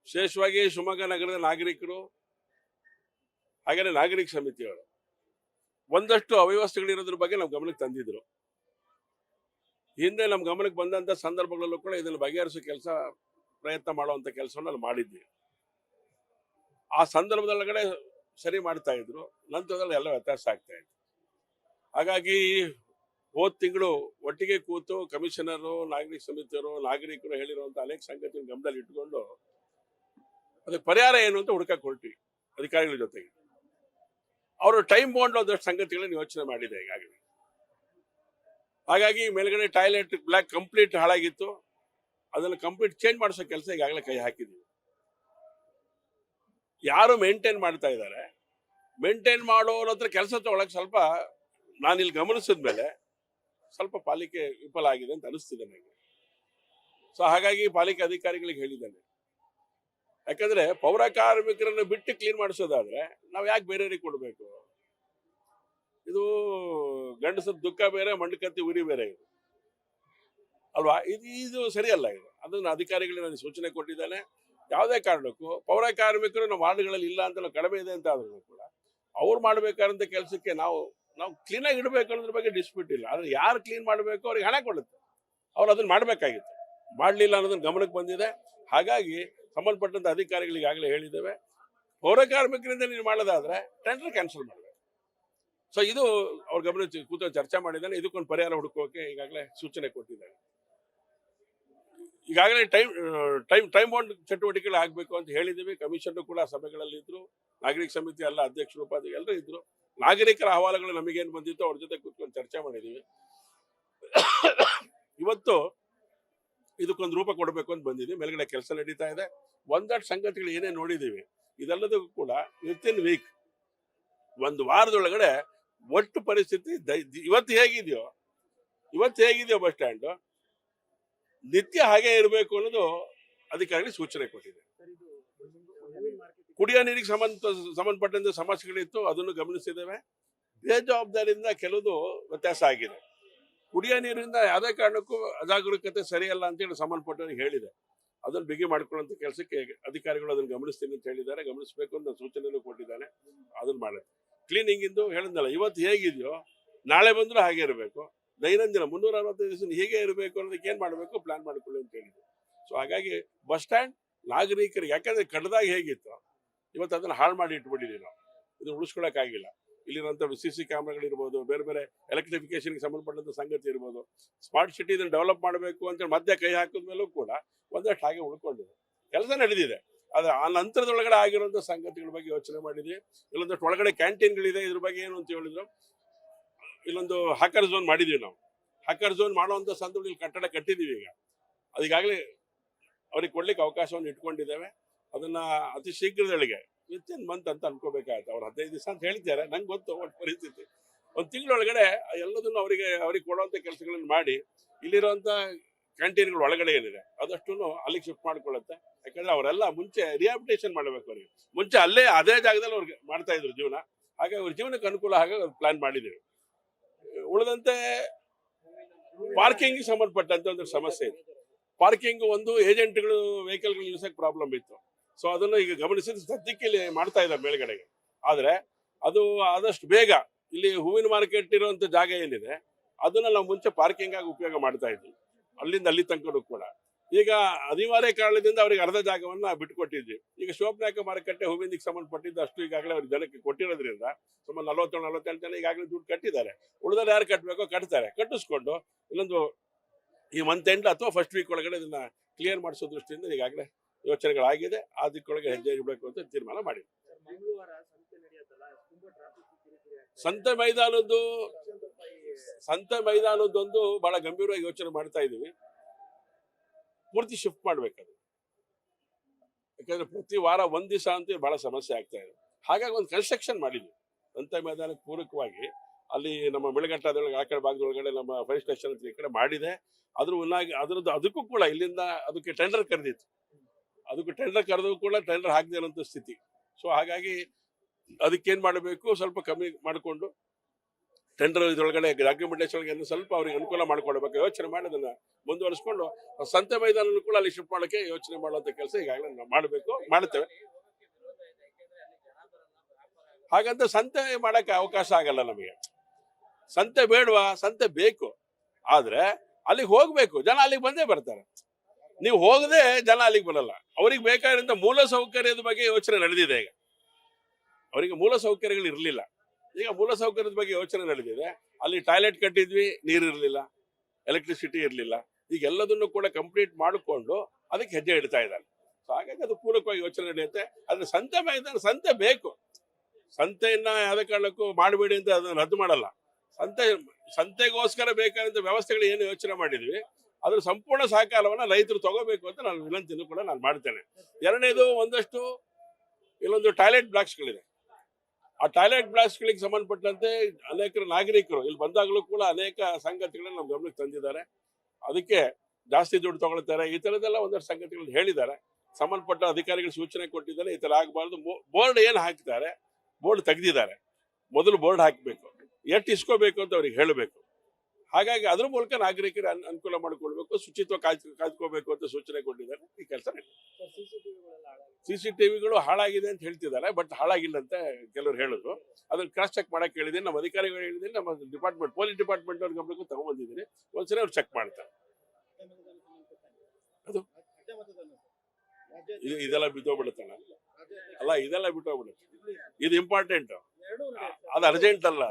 ವಿಶೇಷವಾಗಿ ಶಿವಮೊಗ್ಗ ನಗರದ ನಾಗರಿಕರು ಹಾಗೆಯೇ ನಾಗರಿಕ ಸಮಿತಿಯವರು ಒಂದಷ್ಟು ಅವ್ಯವಸ್ಥೆಗಳಿರೋದ್ರ ಬಗ್ಗೆ ನಮ್ಮ ಗಮನಕ್ಕೆ ತಂದಿದ್ರು. ಹಿಂದೆ ನಮ್ಮ ಗಮನಕ್ಕೆ ಬಂದಂತ ಸಂದರ್ಭಗಳಲ್ಲೂ ಕೂಡ ಇದನ್ನು ಬಗೆಹರಿಸೋ ಕೆಲಸ ಪ್ರಯತ್ನ ಮಾಡುವಂತ ಕೆಲಸವನ್ನು ಅಲ್ಲಿ ಮಾಡಿದ್ವಿ. ಆ ಸಂದರ್ಭದೊಳಗಡೆ ಸರಿ ಮಾಡ್ತಾ ಇದ್ರು, ನಂತರದಲ್ಲಿ ಎಲ್ಲ ವ್ಯತ್ಯಾಸ ಆಗ್ತಾ ಇತ್ತು. ಹಾಗಾಗಿ ಹೋದ ತಿಂಗಳು ಒಟ್ಟಿಗೆ ಕೂತು ಕಮಿಷನರು, ನಾಗರಿಕ ಸಮಿತಿಯವರು, ನಾಗರಿಕರು ಹೇಳಿರುವಂತ ಅನೇಕ ಸಂಗತಿಯನ್ನು ಗಮನದಲ್ಲಿ ಇಟ್ಟುಕೊಂಡು ಅದಕ್ಕೆ ಪರಿಹಾರ ಏನು ಅಂತ ಹುಡುಕಕ್ಕೆ ಹೊರಟ್ವಿ ಅಧಿಕಾರಿಗಳ ಜೊತೆಗೆ. ಅವರು ಟೈಮ್ ಬಾಂಡ್ ಒಂದಷ್ಟು ಸಂಗತಿಗಳನ್ನು ಯೋಚನೆ ಮಾಡಿದೆ ಈಗಾಗಲೇ. ಹಾಗಾಗಿ ಮೇಲ್ಗಡೆ ಟಾಯ್ಲೆಟ್ ಬ್ಲಾಕ್ ಕಂಪ್ಲೀಟ್ ಹಾಳಾಗಿತ್ತು, ಅದನ್ನು ಕಂಪ್ಲೀಟ್ ಚೇಂಜ್ ಮಾಡಿಸೋ ಕೆಲಸ ಈಗಾಗಲೇ ಕೈ ಹಾಕಿದ್ವಿ. ಯಾರು ಮೇಂಟೈನ್ ಮಾಡ್ತಾ ಇದ್ದಾರೆ, ಮೇಂಟೈನ್ ಮಾಡೋರ ಹತ್ರ ಕೆಲಸ ತಗೊಳಕ್ ಸ್ವಲ್ಪ ನಾನಿಲ್ಲಿ ಗಮನಿಸಿದ್ಮೇಲೆ ಸ್ವಲ್ಪ ಪಾಲಿಕೆ ವಿಫಲ ಆಗಿದೆ ಅಂತ ಅನಿಸ್ತಿದೆ ನನಗೆ. ಸೊ ಹಾಗಾಗಿ ಪಾಲಿಕೆ ಅಧಿಕಾರಿಗಳಿಗೆ ಹೇಳಿದ್ದೇನೆ, ಯಾಕಂದ್ರೆ ಪೌರ ಕಾರ್ಮಿಕರನ್ನು ಬಿಟ್ಟು ಕ್ಲೀನ್ ಮಾಡಿಸೋದಾದ್ರೆ ನಾವ್ ಯಾಕೆ ಬೇರೆಯವ್ರಿಗೆ ಕೊಡ್ಬೇಕು? ಇದು ಗಂಡಸರ ದುಃಖ ಬೇರೆ, ಮಂಡಕತ್ತಿ ಉರಿ ಬೇರೆ ಇದು ಅಲ್ವಾ? ಇದು ಸರಿಯಲ್ಲ. ಇದು ಅದನ್ನ ಅಧಿಕಾರಿಗಳಿಗೆ ನಾನು ಸೂಚನೆ ಕೊಟ್ಟಿದ್ದೇನೆ. ಯಾವುದೇ ಕಾರಣಕ್ಕೂ ಪೌರ ಕಾರ್ಮಿಕರು ನಮ್ಮ ವಾರ್ಡ್ಗಳಲ್ಲಿ ಇಲ್ಲ ಅಂತ ನಾವು ಕಡಿಮೆ ಇದೆ ಅಂತ ಆದ್ರೂ ಕೂಡ ಅವ್ರು ಮಾಡ್ಬೇಕಾದಂತ ಕೆಲಸಕ್ಕೆ ನಾವು ಕ್ಲೀನಾಗಿ ಇಡಬೇಕು ಅನ್ನೋದ್ರ ಬಗ್ಗೆ ಡಿಸ್ಪ್ಯೂಟ್ ಇಲ್ಲ. ಆದ್ರೆ ಯಾರು ಕ್ಲೀನ್ ಮಾಡಬೇಕು ಅವ್ರಿಗೆ ಹಣ ಕೊಡುತ್ತೆ, ಅವ್ರು ಅದನ್ನ ಮಾಡ್ಬೇಕಾಗಿತ್ತು, ಮಾಡ್ಲಿಲ್ಲ ಅನ್ನೋದನ್ನ ಗಮನಕ್ಕೆ ಬಂದಿದೆ. ಹಾಗಾಗಿ ಸಂಬಂಧಪಟ್ಟಂತ ಅಧಿಕಾರಿಗಳಿಗೆ ಈಗಾಗಲೇ ಹೇಳಿದ್ದೇವೆ, ಪೌರ ಕಾರ್ಮಿಕರಿಂದ ನೀವು ಮಾಡೋದಾದ್ರೆ ಟೆಂಡರ್ ಕ್ಯಾನ್ಸಲ್ ಮಾಡಬೇಕು. ಸೊ ಇದು ಅವ್ರ ಗಮನ ಕೂತ ಚರ್ಚೆ ಮಾಡಿದ್ದಾನೆ. ಇದಕ್ಕೊಂದು ಪರಿಹಾರ ಹುಡುಕೋಕೆ ಈಗಾಗಲೇ ಸೂಚನೆ ಕೊಟ್ಟಿದ್ದಾರೆ. ಈಗಾಗಲೇ ಟೈಮ್ ಬಾಂಡ್ ಚಟುವಟಿಕೆಗಳು ಆಗ್ಬೇಕು ಅಂತ ಹೇಳಿದ್ದೀವಿ. ಕಮಿಷನ್ ಕೂಡ ಸಭೆಗಳಲ್ಲಿ ಇದ್ರು, ನಾಗರಿಕ ಸಮಿತಿ ಎಲ್ಲ ಅಧ್ಯಕ್ಷರು, ಉಪಾಧ್ಯಕ್ಷರು ಎಲ್ಲರೂ ಇದ್ರು. ನಾಗರಿಕರ ಅಹವಾಲುಗಳು ನಮಗೇನು ಬಂದಿತ್ತು ಅವ್ರ ಜೊತೆ ಕೂತ್ಕೊಂಡು ಚರ್ಚೆ ಮಾಡಿದ್ದೀವಿ. ಇವತ್ತು ಇದಕ್ಕೊಂದು ರೂಪ ಕೊಡಬೇಕು ಅಂತ ಬಂದಿದ್ದೀವಿ. ಮೇಲ್ಗಡೆ ಕೆಲಸ ನಡೀತಾ ಇದೆ. ಒಂದಷ್ಟು ಸಂಗತಿಗಳು ಏನೇ ನೋಡಿದ್ದೀವಿ, ಇದೆಲ್ಲದಕ್ಕೂ ಕೂಡ ವಿತಿನ್ ವೀಕ್, ಒಂದು ವಾರದೊಳಗಡೆ ಒಟ್ಟು ಪರಿಸ್ಥಿತಿ ಇವತ್ತು ಹೇಗಿದೆಯೋ ಬಸ್ ಸ್ಟ್ಯಾಂಡ್ ನಿತ್ಯ ಹಾಗೆ ಇರಬೇಕು ಅನ್ನೋದು ಅಧಿಕಾರಿಗಳಿಗೆ ಸೂಚನೆ ಕೊಟ್ಟಿದೆ. ಕುಡಿಯೋ ನೀರಿಗೆ ಸಂಬಂಧಪಟ್ಟಂತೆ ಸಮಸ್ಯೆಗಳಿತ್ತು, ಅದನ್ನು ಗಮನಿಸಿದ್ದೇವೆ. ಬೇಜವಾಬ್ದಾರಿಯಿಂದ ಕೆಲವು ವ್ಯತ್ಯಾಸ ಆಗಿದೆ. ಕುಡಿಯೋ ನೀರಿಂದ ಯಾವುದೇ ಕಾರಣಕ್ಕೂ ಅಜಾಗರೂಕತೆ ಸರಿಯಲ್ಲ ಅಂತೇಳಿ ಸಂಬಂಧಪಟ್ಟವರಿಗೆ ಹೇಳಿದೆ. ಅದನ್ನು ಬಿಗಿ ಮಾಡ್ಕೊಳ್ಳುವಂತ ಕೆಲಸಕ್ಕೆ ಅಧಿಕಾರಿಗಳು ಅದನ್ನು ಗಮನಿಸ್ತೀನಿ ಅಂತ ಹೇಳಿದ್ದಾರೆ. ಗಮನಿಸಬೇಕು ಅಂತ ಸೂಚನೆಯನ್ನು ಕೊಟ್ಟಿದ್ದಾನೆ. ಅದನ್ನ ಮಾಡಿ ಕ್ಲೀನಿಂಗ್ ಇಂದು ಹೇಳಿದ್ನಲ್ಲ, ಇವತ್ತು ಹೇಗಿದೆಯೋ ನಾಳೆ ಬಂದ್ರೂ ಹಾಗೆ ಇರಬೇಕು. ದೈನಂದಿನ 365 ದಿವಸ ಹೇಗೆ ಇರಬೇಕು ಅನ್ನೋದಕ್ಕೆ ಏನ್ ಮಾಡಬೇಕು ಪ್ಲಾನ್ ಮಾಡ್ಕೊಳ್ಳಿ ಅಂತ ಹೇಳಿದ್ರು. ಸೊ ಹಾಗಾಗಿ ಬಸ್ ಸ್ಟ್ಯಾಂಡ್ ನಾಗರಿಕರಿಗೆ, ಯಾಕಂದ್ರೆ ಕಡ್ದಾಗ ಹೇಗಿತ್ತು ಇವತ್ತು ಅದನ್ನ ಹಾಳು ಮಾಡಿ ಇಟ್ಬಿಟ್ಟಿದ್ದೀವಿ ನಾವು. ಇದನ್ನ ಉಳಿಸ್ಕೊಳಕ್ಕಾಗಿಲ್ಲ. ಇಲ್ಲಿರುವಂತ CC ಕ್ಯಾಮ್ರಾಗಳಿರ್ಬೋದು, ಬೇರೆ ಬೇರೆ ಎಲೆಕ್ಟ್ರಿಫಿಕೇಶನ್ಗೆ ಸಂಬಂಧಪಟ್ಟಂತ ಸಂಗತಿ ಇರ್ಬೋದು, ಸ್ಮಾರ್ಟ್ ಸಿಟಿ ಇದನ್ನು ಡೆವಲಪ್ ಮಾಡಬೇಕು ಅಂತ ಮಧ್ಯ ಕೈ ಹಾಕಿದ ಮೇಲೂ ಕೂಡ ಒಂದಷ್ಟು ಹಾಗೆ ಉಳ್ಕೊಂಡಿದೆ. ಕೆಲಸ ನಡೆದಿದೆ. ಆದ್ರೆ ಆ ನಂತರದೊಳಗಡೆ ಆಗಿರುವಂತ ಸಂಗತಿಗಳ ಬಗ್ಗೆ ಯೋಚನೆ ಮಾಡಿದ್ವಿ. ಇಲ್ಲೊಂದಷ್ಟು ಒಳಗಡೆ ಕ್ಯಾಂಟೀನ್ಗಳಿದೆ, ಇದ್ರ ಬಗ್ಗೆ ಏನು ಅಂತ ಹೇಳಿದ್ರು. ಇಲ್ಲೊಂದು ಹಾಕರ್ ಝೋನ್ ಮಾಡಿದೀವಿ ನಾವು. ಹಾಕರ್ ಝೋನ್ ಮಾಡುವಂತ ಸಂದರ್ಭದಲ್ಲಿ ಕಟ್ಟಡ ಕಟ್ಟಿದೀವಿ. ಈಗ ಅದೀಗಾಗಲೇ ಅವ್ರಿಗೆ ಕೊಡ್ಲಿಕ್ಕೆ ಅವಕಾಶವನ್ನು ಇಟ್ಕೊಂಡಿದ್ದೇವೆ. ಅದನ್ನ ಅತಿ ಶೀಘ್ರದೊಳಗೆ ವಿತಿನ್ ಮಂತ್ ಅಂತ ಅನ್ಕೋಬೇಕಾಯ್ತು. ಅವ್ರು 15 ದಿವಸ ಅಂತ ಹೇಳ್ತಾರೆ, ನಂಗೆ ಗೊತ್ತು ಒಟ್ಟು ಪರಿಸ್ಥಿತಿ. ಒಂದು ತಿಂಗಳೊಳಗಡೆ ಎಲ್ಲದನ್ನು ಅವ್ರಿಗೆ ಕೊಡುವಂತ ಕೆಲಸಗಳನ್ನು ಮಾಡಿ ಇಲ್ಲಿರುವಂತ ಕ್ಯಾಂಟೀನ್ಗಳು ಒಳಗಡೆ ಏನಿದೆ ಅದಷ್ಟು ಅಲ್ಲಿಗೆ ಶಿಫ್ಟ್ ಮಾಡ್ಕೊಳ್ಳುತ್ತೆ. ಯಾಕಂದ್ರೆ ಅವರೆಲ್ಲ ಮುಂಚೆ ರಿಹಾಬಿಟೇಷನ್ ಮಾಡಬೇಕು. ಅವ್ರಿಗೆ ಮುಂಚೆ ಅದೇ ಜಾಗದಲ್ಲಿ ಅವ್ರಿಗೆ ಮಾಡ್ತಾ ಇದ್ರು ಜೀವನ. ಹಾಗಾಗಿ ಅವ್ರ ಜೀವನಕ್ಕೆ ಅನುಕೂಲ ಹಾಗೆ ಪ್ಲಾನ್ ಮಾಡಿದ್ದೀವಿ. ಉಳಿದಂತೆ ಪಾರ್ಕಿಂಗ್ ಸಂಬಂಧಪಟ್ಟಂತೆ ಒಂದು ಸಮಸ್ಯೆ ಇದೆ. ಪಾರ್ಕಿಂಗ್ ಒಂದು ಏಜೆಂಟ್ಗಳು ವೆಹಿಕಲ್ಗಳು ನಿಲ್ಸಕ್ಕೆ ಪ್ರಾಬ್ಲಮ್ ಇತ್ತು. ಸೊ ಅದನ್ನು ಈಗ ಗಮನಿಸಿದ ಸದ್ಯಕ್ಕೆ ಇಲ್ಲಿ ಮಾಡ್ತಾ ಇದ್ದಾರೆ ಮೇಲ್ಗಡೆಗೆ. ಆದ್ರೆ ಅದು ಆದಷ್ಟು ಬೇಗ ಇಲ್ಲಿ ಹೂವಿನ ಮಾರ್ಕೆಟ್ ಇರುವಂತ ಜಾಗ ಏನಿದೆ ಅದನ್ನ ನಾವು ಮುಂಚೆ ಪಾರ್ಕಿಂಗ್ ಆಗಿ ಉಪಯೋಗ ಮಾಡ್ತಾ ಇದ್ವಿ, ಅಲ್ಲಿಂದ ಅಲ್ಲಿ ತನಕ ಕೂಡ. ಈಗ ಅನಿವಾರ್ಯ ಕಾರಣದಿಂದ ಅವ್ರಿಗೆ ಅರ್ಧ ಜಾಗವನ್ನ ಬಿಟ್ಕೊಟ್ಟಿದ್ವಿ. ಈಗ ಶಿವಪ್ನಾಯಕ ಮಾರುಕಟ್ಟೆ ಹೂವಿನಿಗೆ ಸಂಬಂಧಪಟ್ಟಿದ್ದು ಅಷ್ಟು ಈಗಾಗಲೇ ಅವ್ರಿಗೆ ಜನಕ್ಕೆ ಕೊಟ್ಟಿರೋದ್ರಿಂದ ಸುಮಾರು 47 ಜನ ಈಗಾಗಲೇ ದುಡ್ಡು ಕಟ್ಟಿದ್ದಾರೆ. ಉಳಿದ್ರೆ ಯಾರು ಕಟ್ಟಬೇಕೋ ಕಟ್ತಾರೆ. ಕಟ್ಟಿಸ್ಕೊಂಡು ಇನ್ನೊಂದು ಈ ಮಂತ್ ಎಂಡ್ ಅಥವಾ ಫಸ್ಟ್ ವೀಕ್ ಒಳಗಡೆ ಇದನ್ನ ಕ್ಲಿಯರ್ ಮಾಡಿಸೋ ದೃಷ್ಟಿಯಿಂದ ಈಗಾಗಲೇ ಯೋಚನೆಗಳಾಗಿದೆ. ಆ ದಿಕ್ಕೊಳಗೆ ಹೆಜ್ಜೆ ಇಡಬೇಕು ಅಂತ ತೀರ್ಮಾನ ಮಾಡಿದ್ವಿ. ಸಂತೆ ಮೈದಾನದೊಂದು ಬಹಳ ಗಂಭೀರವಾಗಿ ಯೋಚನೆ ಮಾಡ್ತಾ ಇದೀವಿ. ಪೂರ್ತಿ ಶಿಫ್ಟ್ ಮಾಡ್ಬೇಕದು. ಯಾಕಂದ್ರೆ ಪ್ರತಿ ವಾರ ಒಂದ್ ದಿವಸ ಅಂತ ಬಹಳ ಸಮಸ್ಯೆ ಆಗ್ತಾ ಇದೆ. ಹಾಗಾಗಿ ಒಂದು ಕನ್ಸ್ಟ್ರಕ್ಷನ್ ಮಾಡಿದ್ವಿ ಸಂತೆ ಮೈದಾನಕ್ಕೆ ಪೂರಕವಾಗಿ. ಅಲ್ಲಿ ನಮ್ಮ ಮೆಳಘಟ್ಟದೊಳಗೆ ಆ ಕಡೆ ಭಾಗದೊಳಗಡೆ ನಮ್ಮ ಫೈರ್ ಸ್ಟೇಷನ್ ಈ ಕಡೆ ಮಾಡಿದೆ. ಅದಕ್ಕೂ ಕೂಡ ಇಲ್ಲಿಂದ ಅದಕ್ಕೆ ಟೆಂಡರ್ ಕರೆದಿತ್ತು. ಅದಕ್ಕೂ ಟೆಂಡರ್ ಕರೆದು ಕೂಡ ಟೆಂಡರ್ ಹಾಕದೇ ಇರೋಂಥ ಸ್ಥಿತಿ. ಸೊ ಹಾಗಾಗಿ ಅದಕ್ಕೇನ್ ಮಾಡಬೇಕು, ಸ್ವಲ್ಪ ಕಮ್ಮಿ ಮಾಡಿಕೊಂಡು ಟೆಂಡರ್ ಇದ್ರೊಳಗಡೆ ಡಾಕ್ಯುಮೆಂಟೇಶನ್ ಸ್ವಲ್ಪ ಅವ್ರಿಗೆ ಅನುಕೂಲ ಮಾಡ್ಕೊಡ್ಬೇಕು, ಯೋಚನೆ ಮಾಡಿ ಅದನ್ನ ಮುಂದುವರಿಸ್ಕೊಂಡು ಸಂತೆ ಮೈದಾನ ಕೂಡ ಅಲ್ಲಿ ಶಿಫ್ಟ್ ಮಾಡೋಕೆ ಯೋಚನೆ ಮಾಡುವಂತ ಕೆಲಸ ಈಗಾಗಲೇ ನಾವು ಮಾಡಬೇಕು, ಮಾಡ್ತೇವೆ. ಹಾಗಂತ ಸಂತೆ ಮಾಡಕ್ಕೆ ಅವಕಾಶ ಆಗಲ್ಲ ನಮಗೆ. ಸಂತೆ ಬೇಡವಾ? ಸಂತೆ ಬೇಕು, ಆದ್ರೆ ಅಲ್ಲಿಗೆ ಹೋಗ್ಬೇಕು, ಜನ ಅಲ್ಲಿಗೆ ಬಂದೇ ಬರ್ತಾರೆ. ನೀವು ಹೋಗದೆ ಜನ ಅಲ್ಲಿಗೆ ಬರಲ್ಲ. ಅವ್ರಿಗೆ ಬೇಕಾಗಿರೋ ಮೂಲ ಸೌಕರ್ಯದ ಬಗ್ಗೆ ಯೋಚನೆ ನಡೆದಿದೆ. ಈಗ ಅವರಿಗೆ ಮೂಲ ಸೌಕರ್ಯಗಳು ಇರಲಿಲ್ಲ, ಈಗ ಮೂಲ ಸೌಕರ್ಯದ ಬಗ್ಗೆ ಯೋಚನೆ ನಡೆದಿದೆ. ಅಲ್ಲಿ ಟಾಯ್ಲೆಟ್ ಕಟ್ಟಿದ್ವಿ, ನೀರು ಇರಲಿಲ್ಲ, ಎಲೆಕ್ಟ್ರಿಸಿಟಿ ಇರಲಿಲ್ಲ. ಈಗ ಎಲ್ಲದನ್ನು ಕೂಡ ಕಂಪ್ಲೀಟ್ ಮಾಡಿಕೊಂಡು ಅದಕ್ಕೆ ಹೆಜ್ಜೆ ಇಡ್ತಾ ಇದ್ದಾರೆ. ಸೊ ಹಾಗಾಗಿ ಅದು ಪೂರಕವಾಗಿ ಯೋಚನೆ ನಡೆಯುತ್ತೆ. ಆದ್ರೆ ಸಂತೆ ಮೈದಾನ, ಸಂತೆ ಬೇಕು. ಸಂತೆಯನ್ನ ಯಾವುದೇ ಕಾರಣಕ್ಕೂ ಮಾಡಬೇಡಿ ಅಂತ ಅದನ್ನ ರದ್ದು ಮಾಡಲ್ಲ. ಸಂತೆಗೋಸ್ಕರ ಬೇಕಾದಂತ ವ್ಯವಸ್ಥೆಗಳು ಏನು ಯೋಚನೆ ಮಾಡಿದ್ವಿ ಅದ್ರ ಸಂಪೂರ್ಣ ಸಹಕಾರವನ್ನ ರೈತರು ತಗೋಬೇಕು ಅಂತ ನಾನು ವಿನಂತಿಯನ್ನು ಕೂಡ ನಾನು ಮಾಡ್ತೇನೆ. ಎರಡನೇದು, ಒಂದಷ್ಟು ಇಲ್ಲೊಂದು ಟಾಯ್ಲೆಟ್ ಬ್ಲಾಕ್ಸ್ಗಳಿದೆ. ಆ ಟಾಯ್ಲೆಟ್ ಬ್ಲಾಕ್ಸ್ಗಳಿಗೆ ಸಂಬಂಧಪಟ್ಟಂತೆ ಅನೇಕ ನಾಗರಿಕರು ಇಲ್ಲಿ ಬಂದಾಗಲೂ ಕೂಡ ಅನೇಕ ಸಂಗತಿಗಳನ್ನ ನಮ್ಮ ಗಮನಕ್ಕೆ ತಂದಿದ್ದಾರೆ. ಅದಕ್ಕೆ ಜಾಸ್ತಿ ದುಡ್ಡು ತಗೊಳ್ತಾರೆ, ಈ ತರದೆಲ್ಲ ಒಂದಷ್ಟು ಸಂಗತಿಗಳನ್ನ ಹೇಳಿದ್ದಾರೆ. ಸಂಬಂಧಪಟ್ಟ ಅಧಿಕಾರಿಗಳು ಸೂಚನೆ ಕೊಟ್ಟಿದ್ದಾರೆ, ಈ ತರ ಆಗಬಾರ್ದು. ಬೋರ್ಡ್ ಏನು ಹಾಕ್ತಾರೆ, ಬೋರ್ಡ್ ತೆಗೆದಿದ್ದಾರೆ, ಮೊದಲು ಬೋರ್ಡ್ ಹಾಕಬೇಕು, ಎಷ್ಟು ಇಸ್ಕೋಬೇಕು ಅಂತ ಅವ್ರಿಗೆ ಹೇಳಬೇಕು. ಹಾಗಾಗಿ ಅದ್ರ ಮೂಲಕ ನಾಗರಿಕರ ಅನುಕೂಲ ಮಾಡಿಕೊಡ್ಬೇಕು, ಶುಚಿತ್ವ ಕಾಯ್ದುಕೋಬೇಕು ಅಂತ ಸೂಚನೆ ಕೊಟ್ಟಿದ್ದಾರೆ. ಈ ಕೆಲಸ CCTVಗಳು ಹಾಳಾಗಿದೆ ಅಂತ ಹೇಳ್ತಿದ್ದಾರೆ, ಬಟ್ ಹಾಳಾಗಿಲ್ಲ ಅಂತ ಕೆಲವರು ಹೇಳಿದ್ರು. ಅದನ್ನ ಕ್ರಾಸ್ ಚೆಕ್ ಮಾಡಕ್ ಹೇಳಿದೀನಿ, ನಮ್ಮ ಅಧಿಕಾರಿಗಳು ಹೇಳಿದೀನಿ, ನಮ್ಮ ಡಿಪಾರ್ಟ್ಮೆಂಟ್ ಪೊಲೀಸ್ ಡಿಪಾರ್ಟ್ಮೆಂಟ್ ಅವ್ರ ಗಮನಕ್ಕೂ ತಗೊಂಡ್ಬಂದಿದ್ದೀನಿ. ಒಂದ್ಸರಿ ಅವ್ರು ಚೆಕ್ ಮಾಡ್ತಾರೆ. ಅದು ಇದೆಲ್ಲ ಬಿದ್ದೋಗ್ಬಿಡುತ್ತಲ್ಲ, ಅಲ್ಲ ಇದೆಲ್ಲ ಬಿಟ್ಟೋಗ್ಬಿಡುತ್ತೆ. ಇದು ಇಂಪಾರ್ಟೆಂಟ್, ಅದು ಅರ್ಜೆಂಟ್ ಅಲ್ಲ.